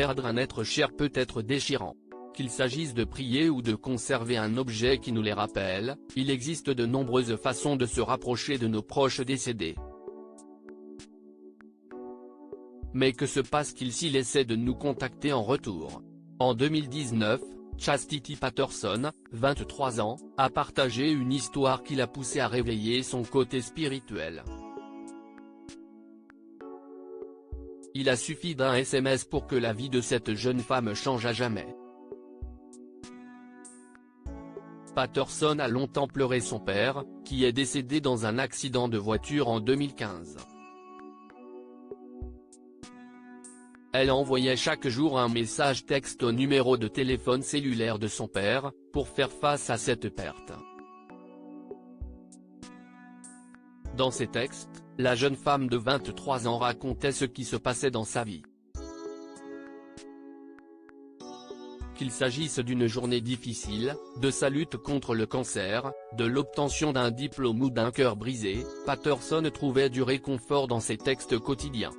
perdre un être cher peut être déchirant. Qu'il s'agisse de prier ou de conserver un objet qui nous les rappelle, il existe de nombreuses façons de se rapprocher de nos proches décédés. Mais que se passe-t-il s'il essaie de nous contacter en retour? En 2019, Chastity Patterson, 23 ans, a partagé une histoire qui l'a poussé à réveiller son côté spirituel. Il a suffi d'un SMS pour que la vie de cette jeune femme change à jamais. Patterson a longtemps pleuré son père, qui est décédé dans un accident de voiture en 2015. Elle envoyait chaque jour un message texte au numéro de téléphone cellulaire de son père, pour faire face à cette perte. Dans ses textes, la jeune femme de 23 ans racontait ce qui se passait dans sa vie. Qu'il s'agisse d'une journée difficile, de sa lutte contre le cancer, de l'obtention d'un diplôme ou d'un cœur brisé, Patterson trouvait du réconfort dans ses textes quotidiens.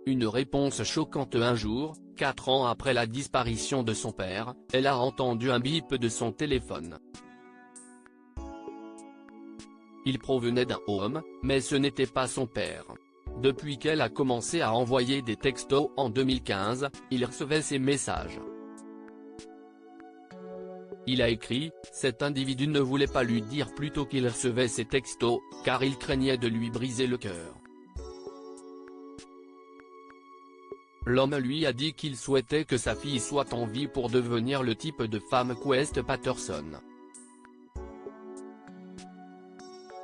Une réponse choquante un jour, 4 ans après la disparition de son père, elle a entendu un bip de son téléphone. Il provenait d'un homme, mais ce n'était pas son père. Depuis qu'elle a commencé à envoyer des textos en 2015, il recevait ces messages. Il a écrit, cet individu ne voulait pas lui dire plutôt qu'il recevait ces textos, car il craignait de lui briser le cœur. L'homme lui a dit qu'il souhaitait que sa fille soit en vie pour devenir le type de femme qu'West Patterson.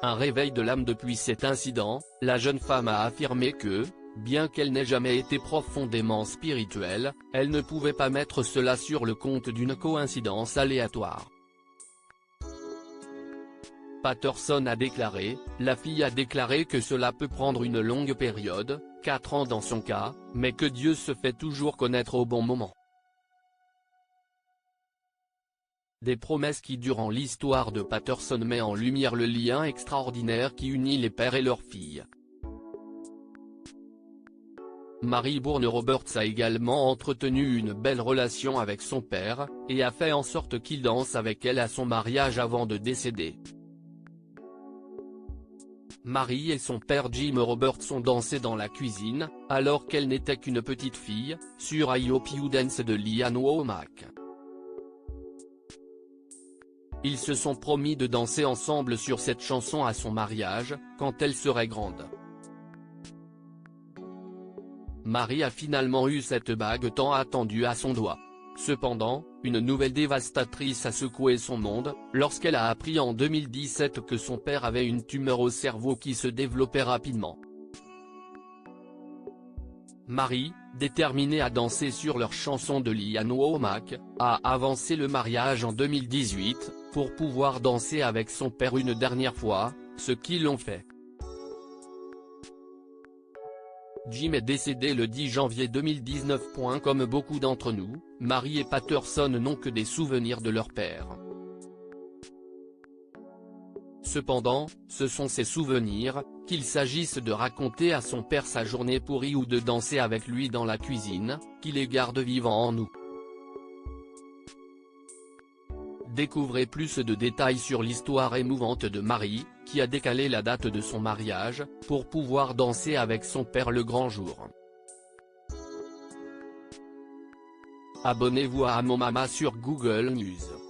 Un réveil de l'âme depuis cet incident, la jeune femme a affirmé que, bien qu'elle n'ait jamais été profondément spirituelle, elle ne pouvait pas mettre cela sur le compte d'une coïncidence aléatoire. Patterson a déclaré, la fille a déclaré que cela peut prendre une longue période, 4 ans dans son cas, mais que Dieu se fait toujours connaître au bon moment. Des promesses qui durant l'histoire de Patterson met en lumière le lien extraordinaire qui unit les pères et leurs filles. Mary Bourne Roberts a également entretenu une belle relation avec son père, et a fait en sorte qu'il danse avec elle à son mariage avant de décéder. Mary et son père Jim Roberts ont dansé dans la cuisine, alors qu'elle n'était qu'une petite fille, sur I Hope You Dance de Lee Ann Womack. Ils se sont promis de danser ensemble sur cette chanson à son mariage, quand elle serait grande. Mary a finalement eu cette bague tant attendue à son doigt. Cependant, une nouvelle dévastatrice a secoué son monde, lorsqu'elle a appris en 2017 que son père avait une tumeur au cerveau qui se développait rapidement. Mary, déterminée à danser sur leur chanson de Lee Ann Womack, a avancé le mariage en 2018, pour pouvoir danser avec son père une dernière fois, ce qu'ils l'ont fait. Jim est décédé le 10 janvier 2019. Comme beaucoup d'entre nous, Mary et Patterson n'ont que des souvenirs de leur père. Cependant, ce sont ces souvenirs, qu'il s'agisse de raconter à son père sa journée pourrie ou de danser avec lui dans la cuisine, qui les gardent vivants en nous. Découvrez plus de détails sur l'histoire émouvante de Mary, qui a décalé la date de son mariage, pour pouvoir danser avec son père le grand jour. Abonnez-vous à Mon Mama sur Google News.